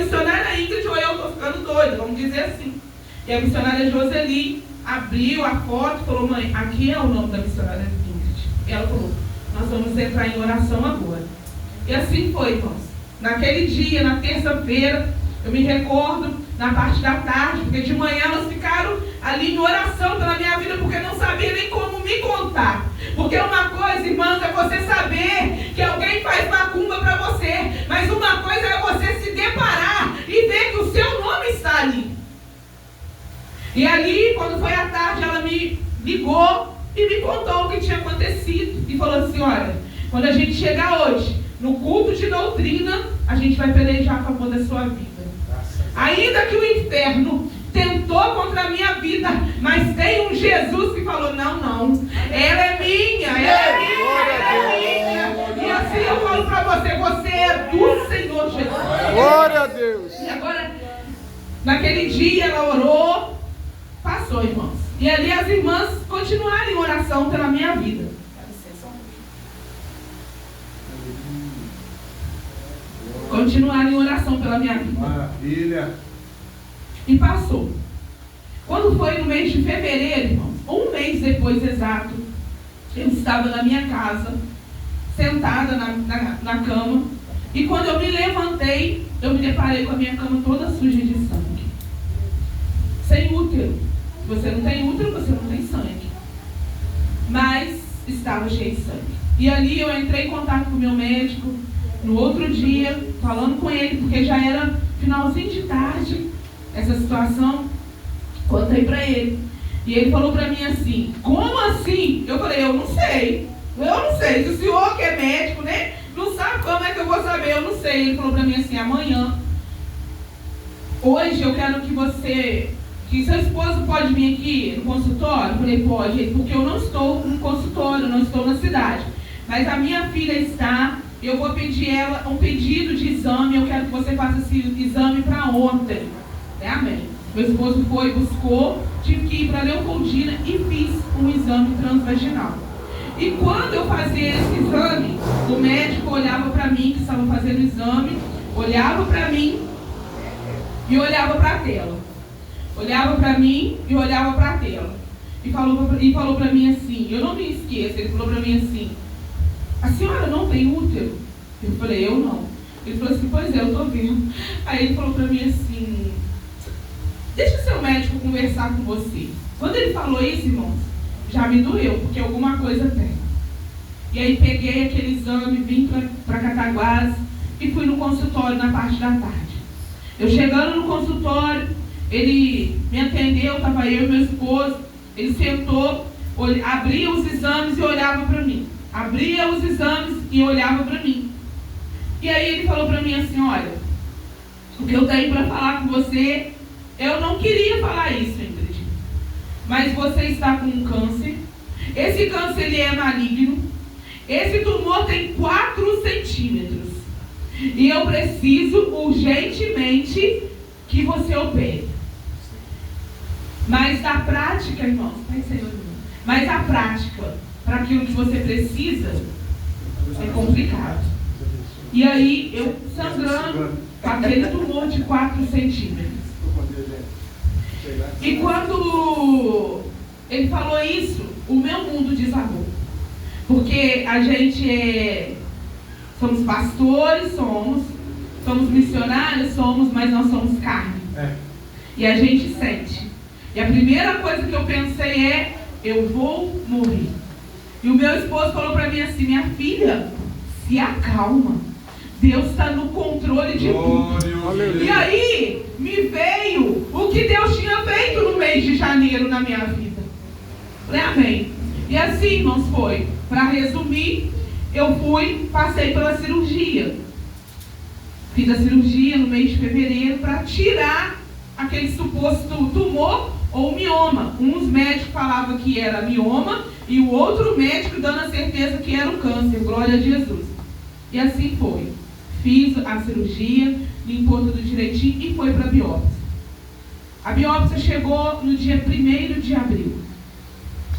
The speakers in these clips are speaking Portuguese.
missionária Ingrid ou eu estou ficando doida, vamos dizer assim. E a missionária Joseli abriu a foto e falou: mãe, aqui é o nome da missionária Ingrid. E ela falou: nós vamos entrar em oração agora. E assim foi, irmãos. Naquele dia, na terça-feira, eu me recordo, na parte da tarde, porque de manhã elas ficaram ali em oração pela minha vida, porque não sabia nem como me contar. Porque uma coisa, irmãos, é você saber que alguém faz macumba para você, mas uma coisa é você se deparar e ver que o seu nome está ali. E ali, quando foi à tarde, ela me ligou e me contou o que tinha acontecido. E falou assim: olha, quando a gente chegar hoje no culto de doutrina, a gente vai pelejar a favor da sua vida. Ainda que o inferno tentou contra a minha vida, mas tem um Jesus que falou: não, não, ela é minha, ela é minha, ela é minha. E assim eu falo para você: você é do Senhor Jesus. Glória a Deus. E agora, naquele dia ela orou, passou, irmãos. E ali as irmãs continuaram em oração pela minha vida. Continuaram em oração pela minha vida. Maravilha. E passou. Quando foi no mês de fevereiro, irmãos, um mês depois exato, eu estava na minha casa, sentada na cama, e quando eu me levantei, eu me deparei com a minha cama toda suja de sangue. Sem útero. Se você não tem útero, você não tem sangue. Mas estava cheio de sangue. E ali eu entrei em contato com o meu médico, no outro dia, falando com ele, porque já era finalzinho de tarde, essa situação, contei para ele. E ele falou para mim assim: como assim? Eu falei: eu não sei. Se o senhor que é médico, né, não sabe como é que eu vou saber, eu não sei. Ele falou para mim assim: amanhã, hoje eu quero que seu esposo pode vir aqui no consultório? Eu falei: pode, porque eu não estou no consultório, não estou na cidade. Mas a minha filha está, eu vou pedir ela um pedido de exame, eu quero que você faça esse exame para ontem. Amém. Meu esposo foi, buscou, tive que ir para Leopoldina e fiz um exame transvaginal. E quando eu fazia esse exame, o médico olhava para mim, que estava fazendo o exame, olhava para mim e olhava para a tela. Olhava para mim e olhava para a tela. E falou para mim assim, eu não me esqueço, ele falou para mim assim: a senhora não tem útero? Eu falei: eu não. Ele falou assim: pois é, eu estou vendo. Aí ele falou para mim assim: deixa o seu médico conversar com você. Quando ele falou isso, irmãos, já me doeu, porque alguma coisa tem. E aí peguei aquele exame, vim para Cataguases e fui no consultório na parte da tarde. Eu chegando no consultório, ele me atendeu, estava eu e meu esposo. Ele sentou, abria os exames e olhava para mim. Abria os exames e olhava para mim. E aí ele falou para mim assim: olha, o que eu tenho para falar com você, eu não queria falar isso, Ingrid, mas você está com um câncer. Esse câncer ele é maligno. Esse tumor tem 4 centímetros. E eu preciso urgentemente que você opere. Mas na prática, irmãos, mas a prática, para aquilo que você precisa, é complicado. E aí, eu sangrando, com aquele tumor de 4 centímetros. E quando ele falou isso, o meu mundo desabou. Porque a gente somos pastores, somos missionários, mas nós somos carne. E a gente sente. E a primeira coisa que eu pensei é: eu vou morrer. E o meu esposo falou para mim assim: minha filha, se acalma. Deus está no controle de tudo. E aí me veio o que Deus tinha feito no mês de janeiro na minha vida. Falei: amém. E assim, irmãos, foi. Para resumir, eu passei pela cirurgia. Fiz a cirurgia no mês de fevereiro para tirar aquele suposto tumor ou mioma. Uns médicos falavam que era mioma e o outro médico dando a certeza que era o câncer. Glória a Jesus. E assim foi. Fiz a cirurgia, limpou tudo direitinho e foi para a biópsia. A biópsia chegou no dia 1º de abril.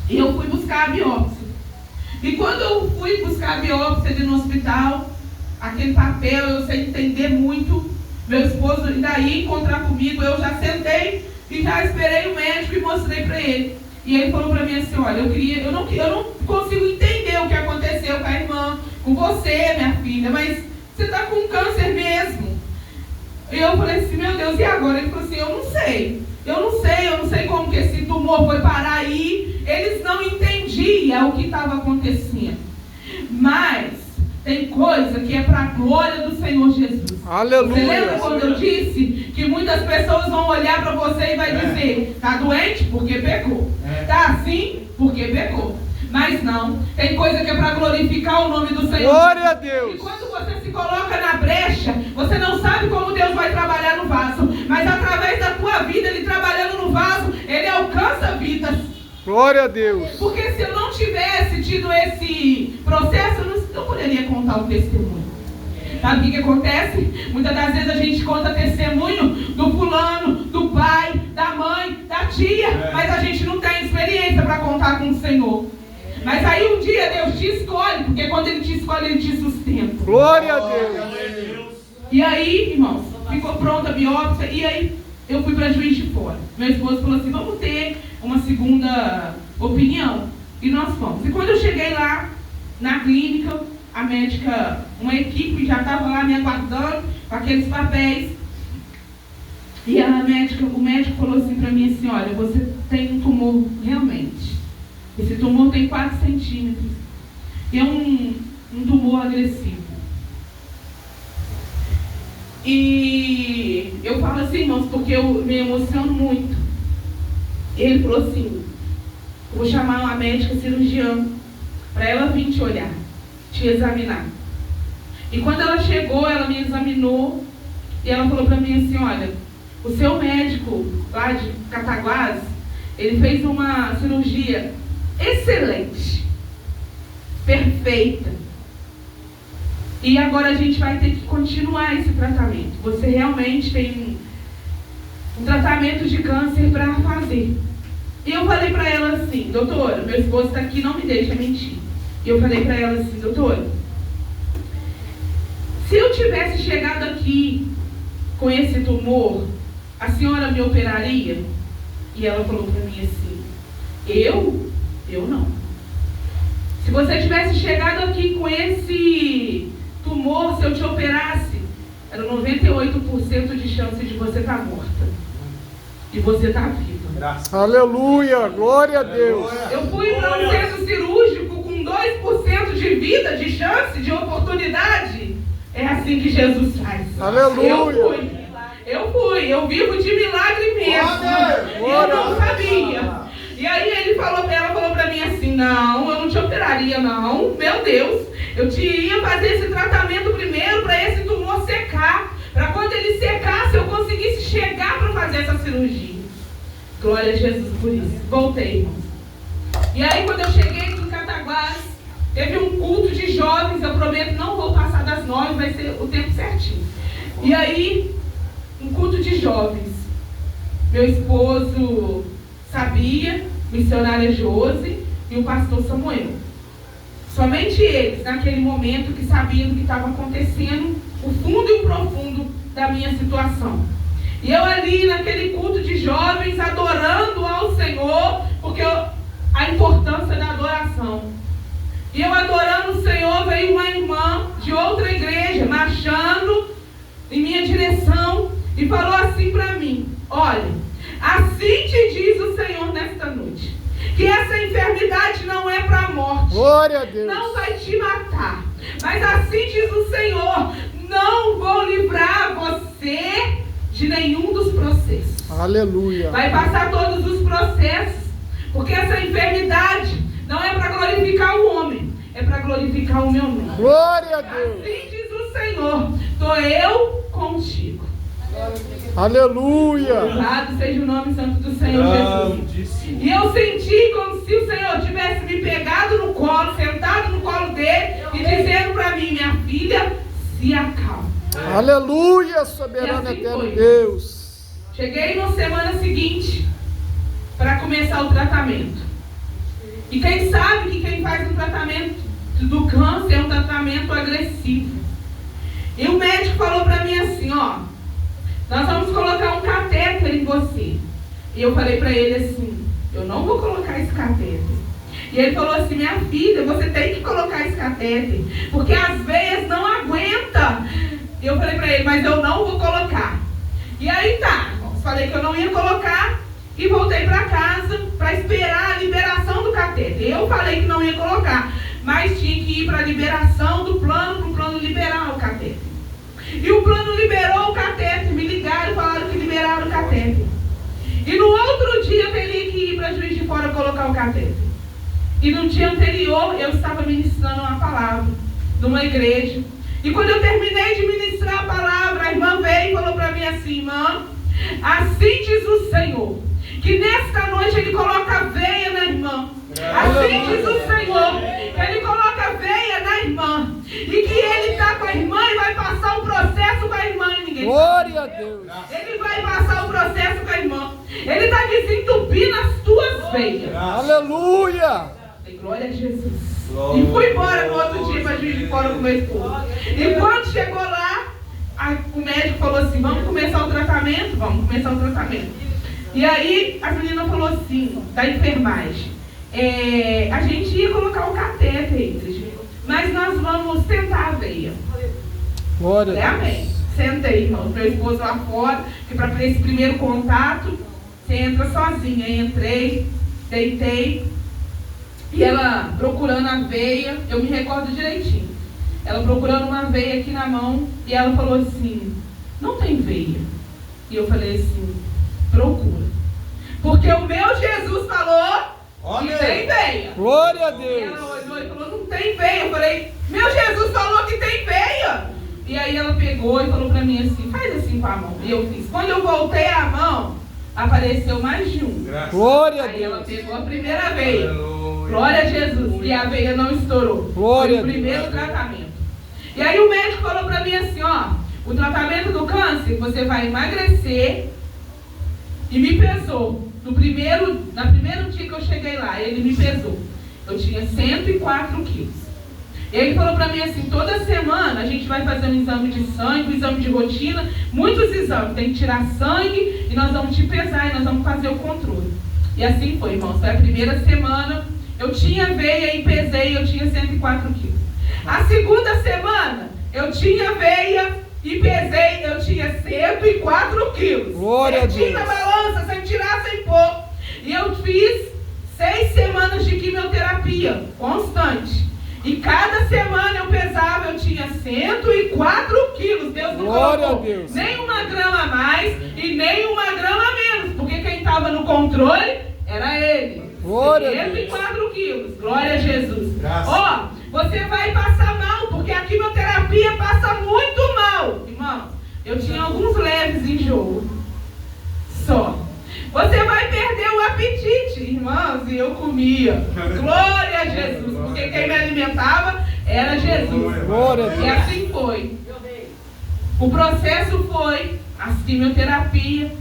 E eu fui buscar a biópsia. E quando eu fui buscar a biópsia ali no hospital, aquele papel, eu sei entender muito, Meu esposo ainda ia encontrar comigo, eu já sentei e já esperei o médico e mostrei para ele. E ele falou para mim assim, olha, eu não consigo entender o que aconteceu com a irmã, com você, minha filha, mas você está com câncer mesmo. E eu falei assim, meu Deus, e agora? Ele falou assim, eu não sei como que esse tumor foi parar aí. Eles não entendiam o que estava acontecendo. Mas tem coisa que é para a glória do Senhor Jesus. Aleluia. Você lembra quando eu disse que muitas pessoas vão olhar para você e vai dizer, está doente? Porque pecou. Está assim? Porque pecou. Mas não, tem coisa que é para glorificar o nome do Senhor. Glória a Deus. E quando você se coloca na brecha, você não sabe como Deus vai trabalhar no vaso. Mas através da tua vida, Ele trabalhando no vaso, Ele alcança vidas. Glória a Deus. Porque se eu não tivesse tido esse processo, eu não poderia contar o testemunho. Sabe o que acontece? Muitas das vezes a gente conta testemunho do fulano, do pai, da mãe, da tia, mas a gente não tem experiência para contar com o Senhor. Mas aí um dia Deus te escolhe, porque quando Ele te escolhe, Ele te sustenta. Glória a Deus. E aí, irmãos, ficou pronta a biópsia, e aí eu fui para Juiz de Fora. Meu esposo falou assim, vamos ter uma segunda opinião. E nós fomos. E quando eu cheguei lá, na clínica, a médica, uma equipe já estava lá me aguardando com aqueles papéis. E o médico falou assim para mim assim, olha, você tem um tumor realmente. Esse tumor tem 4 centímetros. E é um tumor agressivo. E eu falo assim, irmãos, porque eu me emociono muito. Ele falou assim, eu vou chamar uma médica cirurgiã para ela vir te olhar, te examinar. E quando ela chegou, ela me examinou e ela falou para mim assim, olha, o seu médico lá de Cataguás, ele fez uma cirurgia excelente, perfeita. E agora a gente vai ter que continuar esse tratamento. Você realmente tem um tratamento de câncer para fazer. E eu falei para ela assim, doutora, meu esposo está aqui, não me deixa mentir. E eu falei para ela assim, doutora, se eu tivesse chegado aqui com esse tumor, a senhora me operaria? E ela falou para mim assim, eu não. Se você tivesse chegado aqui com esse tumor, se eu te operasse, era 98% de chance de você estar morta. E você está viva. Aleluia, glória a Deus. Eu fui para um centro cirúrgico com 2% de vida, de chance, de oportunidade. É assim que Jesus faz. Aleluia. Eu vivo de milagre mesmo. E eu não sabia. E aí ela falou para mim assim, não, eu não te operaria não, meu Deus. Eu te ia fazer esse tratamento primeiro para esse tumor secar. Para quando ele secasse, eu conseguisse chegar para fazer essa cirurgia. Glória a Jesus por isso. Voltei, irmãos. E aí quando eu cheguei aqui em Cataguás, teve um culto de jovens, eu prometo, não vou passar das 9, vai ser o tempo certinho. E aí, um culto de jovens. Meu esposo sabia, missionária Josi e o pastor Samuel. Somente eles, naquele momento, que sabiam do que estava acontecendo, o fundo e o profundo da minha situação. E eu ali, naquele culto de jovens, adorando ao Senhor, porque a importância da adoração. E eu adorando o Senhor, veio uma irmã de outra igreja, marchando em minha direção, e falou assim para mim, olha, assim te diz o Senhor nesta noite, que essa enfermidade não é para a morte. Glória a Deus. Não vai te matar. Mas assim diz o Senhor, não vou livrar você de nenhum dos processos. Aleluia. Vai passar todos os processos, porque essa enfermidade não é para glorificar o homem, é para glorificar o meu nome. Glória a Deus. Assim diz o Senhor, estou eu contigo. Aleluia. Louvado seja o nome santo do Senhor Jesus. E eu senti como se o Senhor tivesse me pegado no colo, sentado no colo dele e dizendo para mim, minha filha, se acalma. Aleluia, soberano assim eterno foi. Deus. Cheguei na semana seguinte para começar o tratamento. E quem sabe que quem faz o tratamento do câncer é um tratamento agressivo. E o médico falou para mim assim, ó, você. E eu falei para ele assim, eu não vou colocar esse catéter. E ele falou assim, minha filha, você tem que colocar esse catéter, porque as veias não aguentam. E eu falei para ele, mas eu não vou colocar. E aí tá, falei que eu não ia colocar e voltei para casa para esperar a liberação do catéter. Eu falei que não ia colocar, mas tinha que ir para a liberação do plano, para o plano liberar o catéter. E o plano liberou o catéter, me ligaram e falaram que liberaram o catéter. E no outro dia eu teria que ir para Juiz de Fora colocar o catéter. E no dia anterior eu estava ministrando uma palavra numa igreja. E quando eu terminei de ministrar a palavra, a irmã veio e falou para mim assim, irmã, assim diz o Senhor, que nesta noite Ele coloca veia na irmã. Assim diz o Senhor, que Ele coloca veia na irmã. E que Ele está com a irmã e vai passar o processo com a irmã e ninguém Glória a Deus. Ele vai passar o processo com a irmã. Ele está desentupindo as tuas veias. Aleluia. Glória a Jesus. E fui embora no outro dia para Juiz de Fora com meu esposo. E quando chegou lá, o médico falou assim, vamos começar o tratamento? Vamos começar o tratamento. E aí a menina falou assim, da enfermagem, a gente ia colocar o catéter, mas nós vamos tentar a veia. Glória a Deus. Amém. Sentei, irmão, meu esposo lá fora, que para esse primeiro contato, você entra sozinha. Entrei, deitei, e ela procurando a veia, eu me recordo direitinho. Ela procurando uma veia aqui na mão, e ela falou assim, não tem veia. E eu falei assim, procura. Porque o meu Jesus falou que tem veia. Glória a E Deus. ela olhou e falou, não tem veia. Eu falei, meu Jesus falou que tem veia. E aí ela pegou e falou pra mim assim, faz assim com a mão. E eu fiz. Quando eu voltei a mão, apareceu mais de um. Glória a Aí ela Deus. pegou a primeira veia. Glória a Jesus. E a veia não estourou. Glória Foi o primeiro tratamento. E aí o médico falou pra mim assim, ó, o tratamento do câncer, você vai emagrecer. E me pesou. Na primeiro dia que eu cheguei lá, ele me pesou. Eu tinha 104 quilos. Ele falou pra mim assim, toda semana a gente vai fazer um exame de sangue, um exame de rotina, muitos exames, tem que tirar sangue e nós vamos te pesar e nós vamos fazer o controle. E assim foi, irmãos, foi a primeira semana, eu tinha veia e pesei, eu tinha 104 quilos. A segunda semana, eu tinha veia e pesei, eu tinha 104 quilos. Glória a Deus. Na balança, sem tirar, sem pôr. E eu fiz 6 semanas de quimioterapia, constante. E cada semana eu pesava, eu tinha 104 quilos. Deus não colocou nem 1 grama a mais e nem 1 grama a menos. Porque quem estava no controle era Ele. Glória a Deus. 104 quilos. Glória a Jesus. Ó, você vai passar mal, porque a quimioterapia passa muito mal. Irmão, eu tinha alguns leves enjoos. Só. Você vai perder o apetite, irmãos, e eu comia. Glória a Jesus, porque quem me alimentava era Jesus. Glória a Deus. E assim foi. O processo foi as quimioterapia,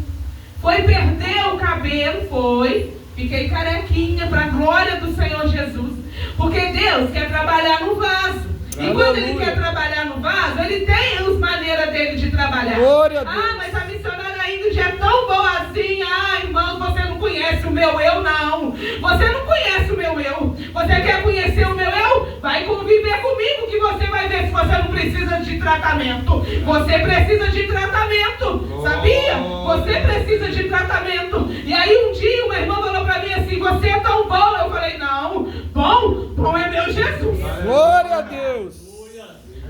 foi perder o cabelo, foi. Fiquei carequinha para a glória do Senhor Jesus. Porque Deus quer trabalhar no vaso. E quando Ele quer trabalhar no vaso, Ele tem as maneiras dele de trabalhar. Glória a Deus. Ah, mas a missionária Ingrid é tão boazinha. Ah, irmão, você não conhece o meu eu, não. Você não conhece o meu eu. Você quer conhecer o meu eu? Vai conviver comigo que você vai ver se você não precisa de tratamento. Você precisa de tratamento. Sabia? Você precisa de tratamento. E aí um dia uma irmã falou pra mim assim, você é tão bom. Eu falei, não, bom é meu Jesus. Glória a Deus.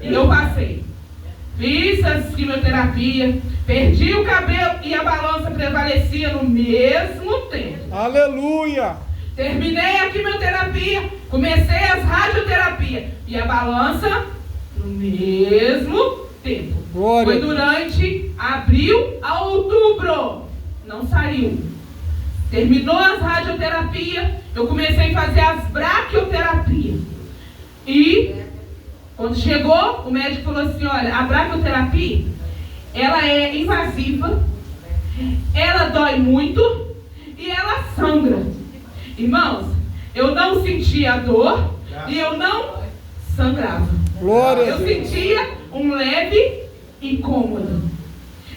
E eu passei. Fiz as quimioterapia, perdi o cabelo e a balança prevalecia no mesmo tempo. Aleluia. Terminei a quimioterapia, comecei as radioterapias e a balança no mesmo tempo. Glória. Foi durante abril a outubro. Não saiu. Terminou as radioterapias, eu comecei a fazer as braquioterapias. E quando chegou, o médico falou assim, olha, a braquioterapia, ela é invasiva, ela dói muito e ela sangra. Irmãos, eu não sentia dor e eu não sangrava. Glória a Eu Deus. sentia um leve incômodo.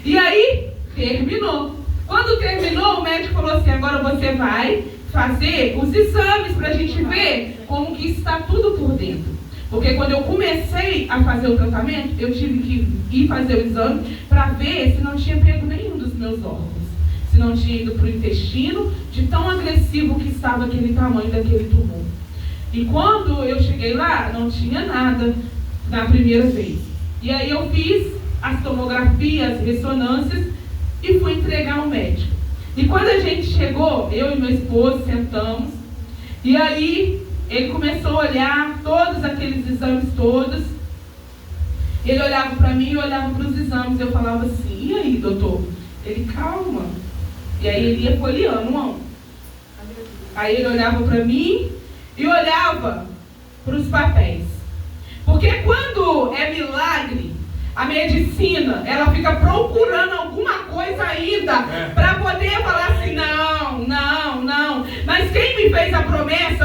E aí, terminou. Quando terminou, o médico falou assim: agora você vai fazer os exames para a gente ver como que está tudo por dentro. Porque quando eu comecei a fazer o tratamento, eu tive que ir fazer o exame para ver se não tinha pego nenhum dos meus órgãos. Se não tinha ido para o intestino, de tão agressivo que estava aquele tamanho daquele tumor. E quando eu cheguei lá, não tinha nada na primeira vez. E aí eu fiz as tomografias, as ressonâncias e fui entregar ao médico. E quando a gente chegou, eu e meu esposo sentamos, e aí ele começou a olhar todos aqueles exames todos. Ele olhava para mim e olhava para os exames. Eu falava assim: e aí, doutor? Ele: calma. E aí ele ia folheando um. Aí ele olhava para mim e olhava para os papéis. Porque quando é milagre, a medicina, ela fica procurando alguma coisa ainda para poder falar assim: não. Mas quem me fez a promessa